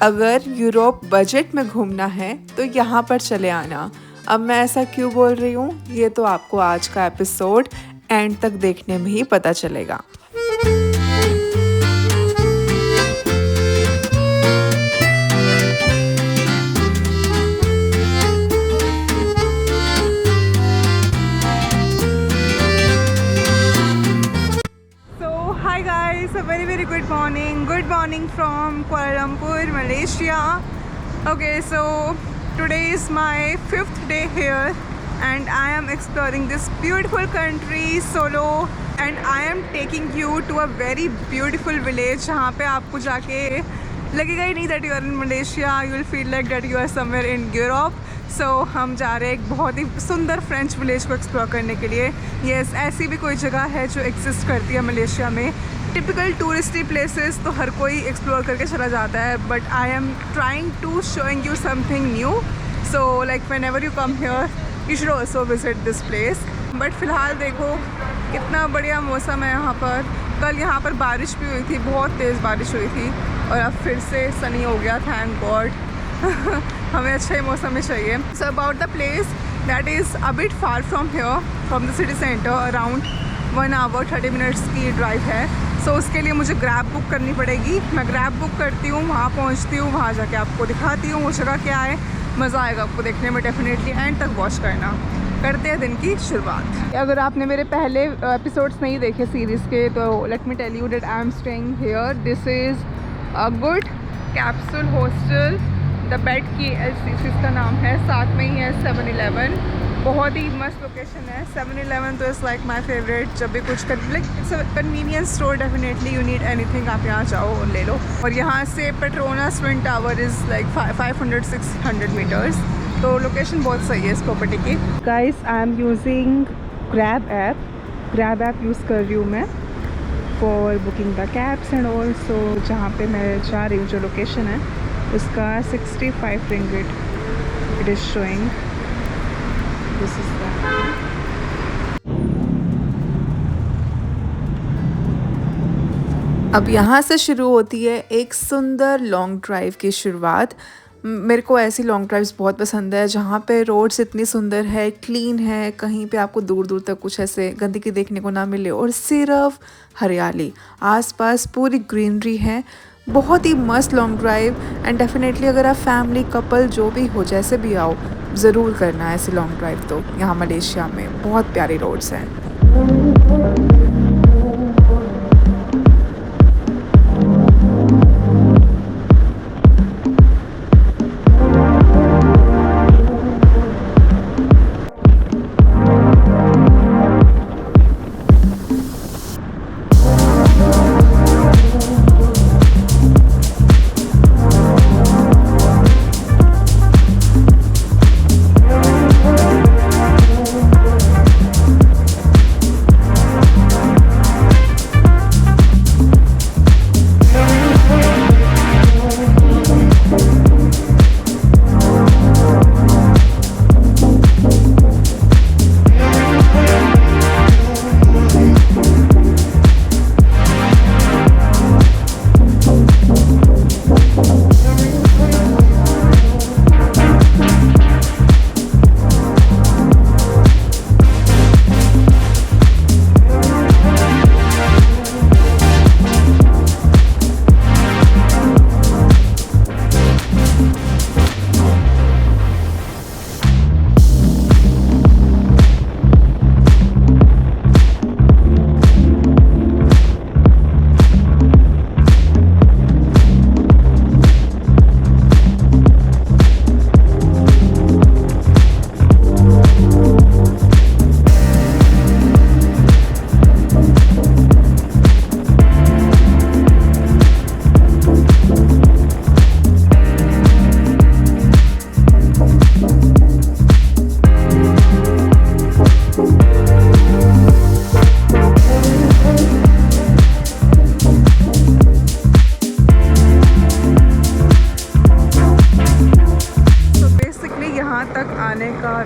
अगर Europe budget में घूमना है तो यहाँ पर चले आना। अब मैं ऐसा क्यों बोल रही हूँ, ये तो आपको आज का एपिसोड एंड तक देखने में ही पता चलेगा। Hi guys, a very good morning. Good morning from Kuala Lumpur, Malaysia. Okay, so today is my 5th day here and I am exploring this beautiful country solo and I am taking you to a very beautiful village जहाँ पे आपको जाके लगेगा ही नहीं that you are in Malaysia. You will feel like that you are somewhere in Europe. सो हम जा रहे हैं एक बहुत ही सुंदर फ्रेंच विलेज को एक्सप्लोर करने के लिए। यस, ऐसी भी कोई जगह है जो एग्जिस्ट करती है मलेशिया में। टिपिकल टूरिस्टी प्लेसेस तो हर कोई एक्सप्लोर करके चला जाता है, but I am trying to showing you something new. So like whenever you come here you should also visit this place. But फ़िलहाल देखो कितना बढ़िया मौसम है यहाँ पर। कल यहाँ पर बारिश भी हुई थी, बहुत तेज़ बारिश हुई थी और अब फिर से सनी हो गया, थैंक गॉड। हमें अच्छा ही मौसम में चाहिए। So about the place, that is a bit far from here, from the city centre. Around 1 hour 30 minutes की ड्राइव है। सो उसके लिए मुझे ग्रैब बुक करनी पड़ेगी। मैं ग्रैब बुक करती हूँ, वहाँ पहुँचती हूँ, वहाँ जाके आपको दिखाती हूँ वो जगह क्या है। मज़ा आएगा आपको देखने में, डेफिनेटली एंड तक वॉच करना। करते हैं दिन की शुरुआत। अगर आपने मेरे पहले एपिसोड्स नहीं देखे सीरीज़ के तो let me tell you that I am staying here. This is a good capsule hostel. The bed की LCC इसका नाम है। साथ में ही है 7-Eleven। बहुत ही मस्त लोकेशन है। 7-Eleven तो इज़ लाइक माई फेवरेट। जब भी कुछ like it's a convenience store, definitely you need anything, आप यहाँ जाओ और ले लो। और यहाँ से Petronas Twin Tower is like 500-600 metres. तो लोकेशन बहुत सही है इस प्रॉपर्टी की। Guys, I am using Grab app use कर रही हूँ मैं for booking the cabs and also. जहाँ पे मैं जा रही हूँ, जो लोकेशन है उसका 65 ringgit it is showing. This is that. अब यहाँ से शुरू होती है एक सुंदर लॉन्ग ड्राइव की शुरुआत। मेरे को ऐसी लॉन्ग ड्राइव्स बहुत पसंद है जहाँ पे रोड्स इतनी सुंदर है, क्लीन है, कहीं पे आपको दूर दूर तक कुछ ऐसे गंदगी देखने को ना मिले और सिर्फ हरियाली, आसपास पूरी ग्रीनरी है। बहुत ही मस्त लॉन्ग ड्राइव एंड डेफिनेटली अगर आप फैमिली कपल जो भी हो, जैसे भी आओ, ज़रूर करना है ऐसी लॉन्ग ड्राइव। तो यहाँ मलेशिया में बहुत प्यारी रोड्स हैं।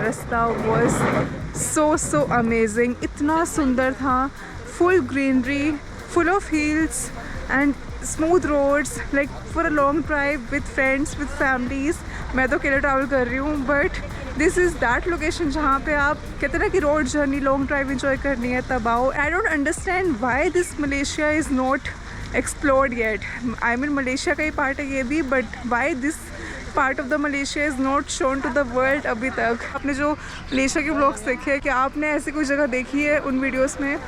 रास्ता वॉज सो अमेजिंग, इतना सुंदर था, full greenery, full of hills and smooth roads like for a long drive with friends with families. मैं तो अकेले ट्रैवल कर रही हूँ, but this is that location जहाँ पे आप कहते हैं ना कि road journey long drive enjoy करनी है तब आओ। I don't understand why this Malaysia is not explored yet. I mean Malaysia का ही पार्ट है ये भी, but why this part of the Malaysia is not shown to the world अभी तक। आपने जो मलेशिया के ब्लॉग्स देखे हैं, क्या आपने ऐसी कोई जगह देखी है उन वीडियोस में?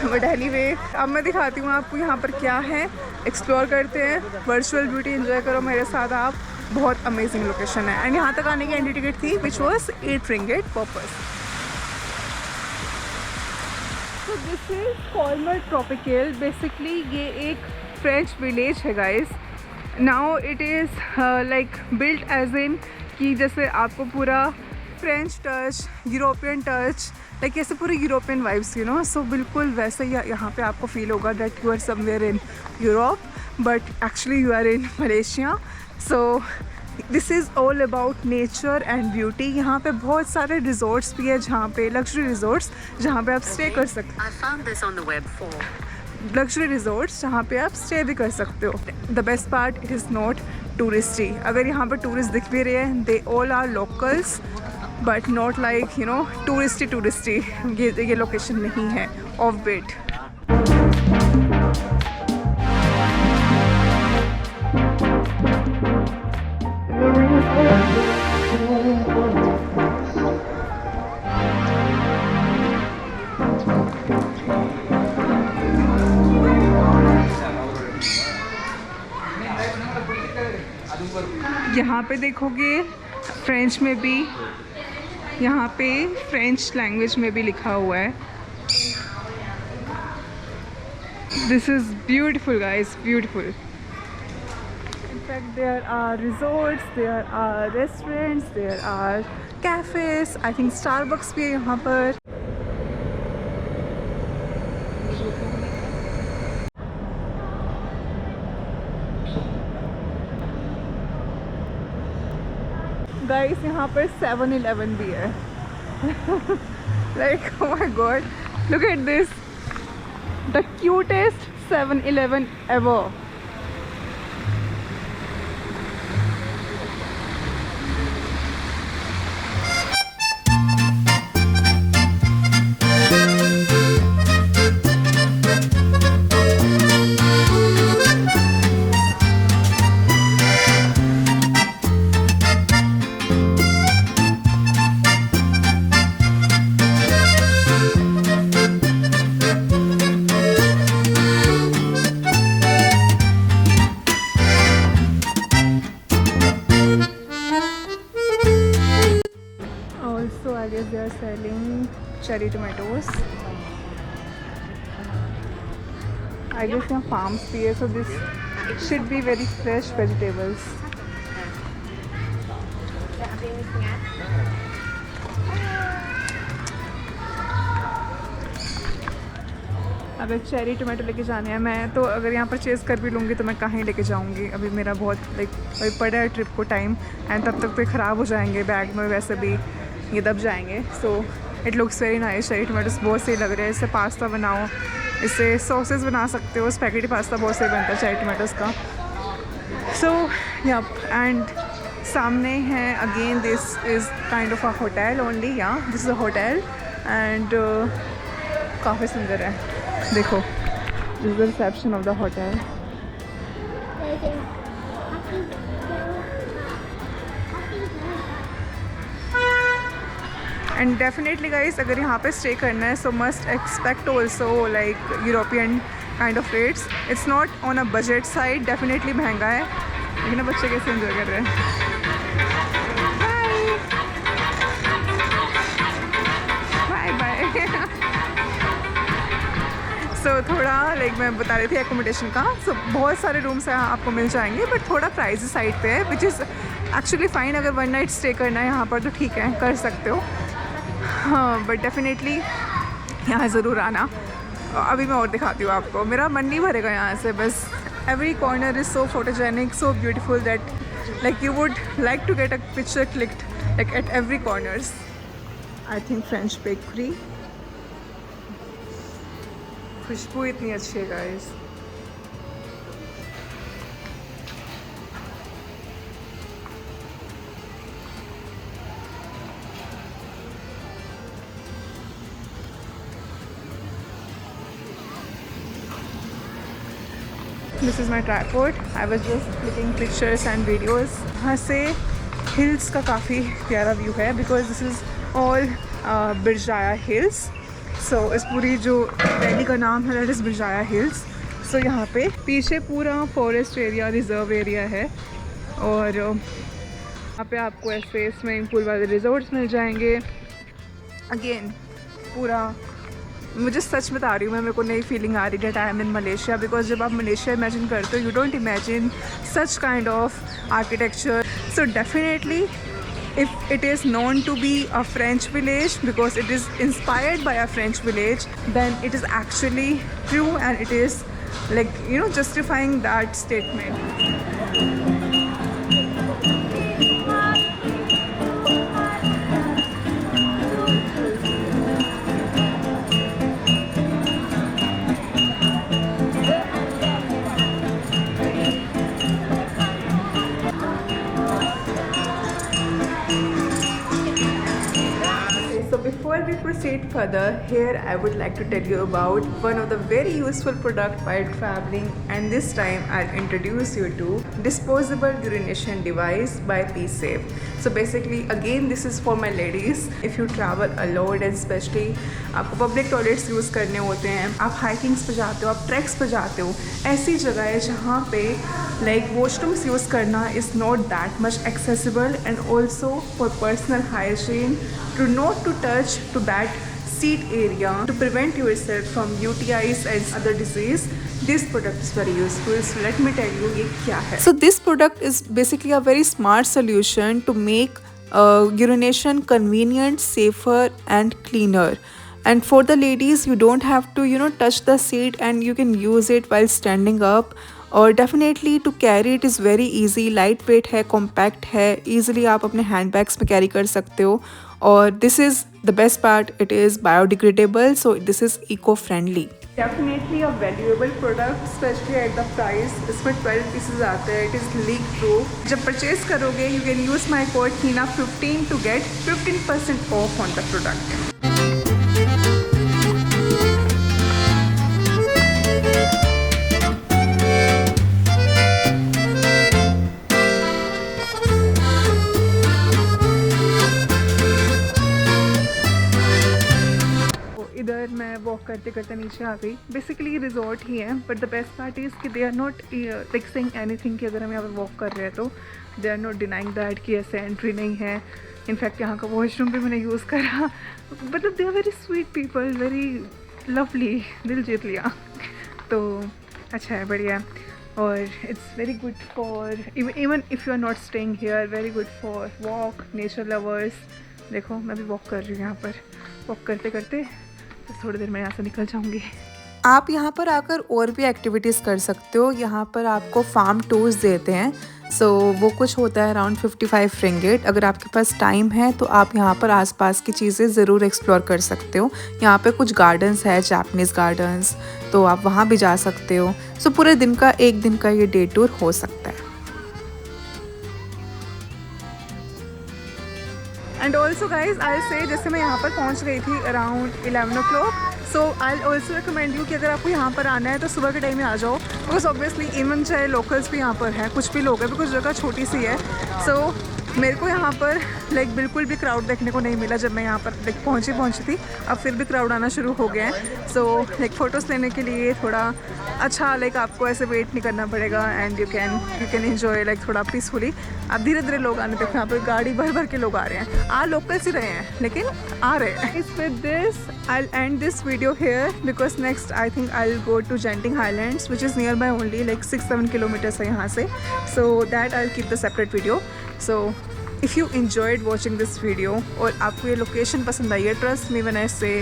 बट एनीवे, अब मैं दिखाती हूँ आपको यहाँ पर क्या है। एक्सप्लोर करते हैं, वर्चुअल ब्यूटी एंजॉय करो मेरे साथ आप। बहुत अमेजिंग लोकेशन है। एंड यहाँ तक आने की एंट्री टिकट थी which was 8 ringgit per person. तो this is Colmar tropical. Basically ये एक फ्रेंच विलेज है guys. Now it is like built as in कि जैसे आपको पूरा French touch, European touch, like ऐसे पूरे European vibes, you know. So बिल्कुल वैसे ही यहाँ पे आपको फील होगा that you are somewhere in Europe, but actually you are in Malaysia. So this is all about nature and beauty. यहाँ पे बहुत सारे रिजॉर्ट्स भी है, जहाँ पे लग्जरी रिजॉर्ट्स जहाँ पे आप स्टे कर सकते, लग्जरी रिजॉर्ट्स जहाँ पे आप स्टे भी कर सकते हो। The best part, it is not touristy. अगर यहाँ पर टूरिस्ट दिख भी रहे हैं, they all are locals, but not like you know touristy. ये लोकेशन नहीं है ऑफ बीट। यहाँ पे देखोगे फ्रेंच में भी, यहाँ पे फ्रेंच लैंग्वेज में भी लिखा हुआ है। This is beautiful guys, beautiful. In fact, there are resorts, there are restaurants, there are cafes. I think Starbucks भी है यहाँ पर। गाइस यहाँ पर 7-Eleven भी है। Like oh my god, look at this, the cutest 7-Eleven ever. I guess they are selling cherry tomatoes. I guess यहाँ farms भी है, so this should be very fresh vegetables. अगर चेरी टोमेटो लेके जाने हैं, मैं तो अगर यहाँ परचेज़ कर भी लूँगी तो मैं कहाँ ही लेके जाऊँगी। अभी मेरा बहुत लाइक पड़ा है ट्रिप को टाइम, एंड तब तक तो ख़राब हो जाएंगे बैग में, वैसे भी ये दब जाएंगे। So it looks very nice. Cherry Tomatoes बहुत सही लग रहे हैं। इससे पास्ता बनाओ, इससे सॉसेस बना सकते हो। स्पैगेटी पास्ता बहुत सही बनता है चेरी टोमेटोस का। सो यप, एंड सामने है again, this is kind of a hotel only. Yeah this is a hotel and काफ़ी सुंदर है। देखो, this is the reception of the hotel. And definitely guys, अगर यहाँ पे स्टे करना है so must expect also like European kind of rates. It's not on a budget side, definitely महंगा है, लेकिन बच्चे कैसे एंजॉय कर रहे हैं। Bye bye. सो थोड़ा लाइक मैं बता रही थी एकोमोडेशन का। सो बहुत सारे रूम्स यहाँ आपको मिल जाएंगे, बट थोड़ा प्राइस साइड पे है, विच इज़ एक्चुअली फ़ाइन। अगर 1 नाइट स्टे करना है यहाँ पर तो ठीक है, कर सकते हो। हाँ, बट डेफिनेटली यहाँ ज़रूर आना। अभी मैं और दिखाती हूँ आपको, मेरा मन नहीं भरेगा यहाँ से bus. Every corner is so photogenic, so beautiful that like you would like to get a picture clicked like at every corners. I think French bakery, खुशबू इतनी अच्छी है guys. This is my tripod. I was just clicking pictures and videos. यहाँ से hills का काफ़ी प्यारा view है because this is all Berjaya hills. So इस पूरी जो वैली का नाम है दैट इज़ बिरजाया हिल्स. सो यहाँ पे पीछे पूरा फॉरेस्ट एरिया, रिजर्व एरिया है और यहाँ पे आपको ऐसे स्विमिंग पूल वाले रिजॉर्ट्स मिल जाएंगे. अगेन पूरा, मुझे सच बता रही हूँ मैं, मेरे को नई फीलिंग आ रही है I am in Malaysia. Because जब आप मलेशिया इमेजिन करते हो you don't imagine such kind of architecture. So definitely if it is known to be a French village because it is inspired by a French village, then it is actually true and it is like, you know, justifying that statement. So before we proceed further, here I would like to tell you about one of the very useful product while traveling, and this time I'll introduce you to disposable urination device by PSafe. So basically again this is for my ladies. If you travel a lot and especially आपको public toilets use करने होते हैं, आप हाइकिंग्स पे जाते हो, आप tracks पे जाते हो, ऐसी जगह है जहाँ पे लाइक वॉशरूम्स यूज़ करना is not that much accessible and also for personal hygiene to not to touch to that seat area to prevent yourself from UTIs and other disease. This product is very useful. So let me tell you ये क्या है. So this product is basically a very smart solution to make urination convenient, safer and cleaner. And for the ladies, you don't have to, you know, touch the seat and you can use it while standing up. और definitely to carry it is very easy. Light weight है, compact है, easily आप अपने hand bags में carry कर सकते हो. और this is the best part, it is biodegradable, so this is eco friendly. Definitely a valuable product specially at the price. इसमें 12 पीसेज आते हैं. It is leak proof. जब परचेज करोगे you can use my code HEENA15 to get 15% off on the product. इधर मैं walk करते करते नीचे आ गई. बेसिकली रिजॉर्ट ही है but the best part is कि they are not like saying anything कि अगर हम यहाँ पर वॉक कर रहे हैं तो they are not denying that कि ऐसे एंट्री नहीं है. इनफैक्ट यहाँ का वॉशरूम भी मैंने यूज़ करा. मतलब they are very sweet people, very lovely. दिल जीत लिया. तो अच्छा है, बढ़िया. और it's very good for even if you are not staying here, very good for walk, nature lovers. देखो मैं भी वॉक कर रही हूँ यहाँ पर. वॉक करते करते तो थोड़ी देर में यहाँ से निकल जाऊँगी. आप यहाँ पर आकर और भी एक्टिविटीज़ कर सकते हो. यहाँ पर आपको फार्म टूर्स देते हैं. सो वो कुछ होता है अराउंड 55 रिंगिट. अगर आपके पास टाइम है तो आप यहाँ पर आसपास की चीज़ें ज़रूर एक्सप्लोर कर सकते हो. यहाँ पे कुछ गार्डन्स है, जापानीज़ गार्डन्स, तो आप वहाँ भी जा सकते हो. सो पूरे दिन का, एक दिन का ये डे टूर हो सकता है. एंड ऑल्सो गाइज आई से, जैसे मैं यहाँ पर पहुँच गई थी around 11 o'clock. So I also recommend you कि अगर आपको यहाँ पर आना है तो सुबह के टाइम में आ जाओ. बिकॉज ऑब्वियसली इवन चाहे लोकल्स भी यहाँ पर हैं, कुछ भी लोग हैं, बिकॉज जगह छोटी सी है. सो मेरे को यहाँ पर लाइक बिल्कुल भी क्राउड देखने को नहीं मिला. जब मैं यहाँ पर लाइक पहुँची थी, अब फिर भी क्राउड आना शुरू हो गया है. सो लाइक फ़ोटोज़ लेने के लिए थोड़ा अच्छा, लाइक आपको ऐसे वेट नहीं करना पड़ेगा and you can enjoy like थोड़ा पीसफुली. अब धीरे धीरे लोग आने, देखो यहाँ पर गाड़ी भर भर के लोग आ रहे हैं. लोकल्स ही रहे हैं लेकिन आ रहे हैं. With this I'll end this video here because next I think I'll go to Genting Highlands which is nearby only, like 6-7 kilometers है यहाँ से. So that I'll keep the separate video. So if you enjoyed watching this video और आपको ये location पसंद आई है, trust me when I say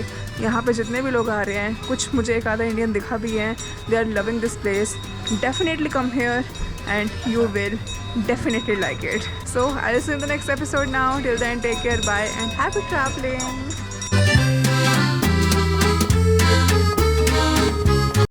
यहाँ पे जितने भी लोग आ रहे हैं, कुछ मुझे एक आधा इंडियन दिखा भी हैं, they are loving this place. Definitely come here and you will definitely like it. So I'll see you in the next episode now. Till then, take care, bye and happy traveling.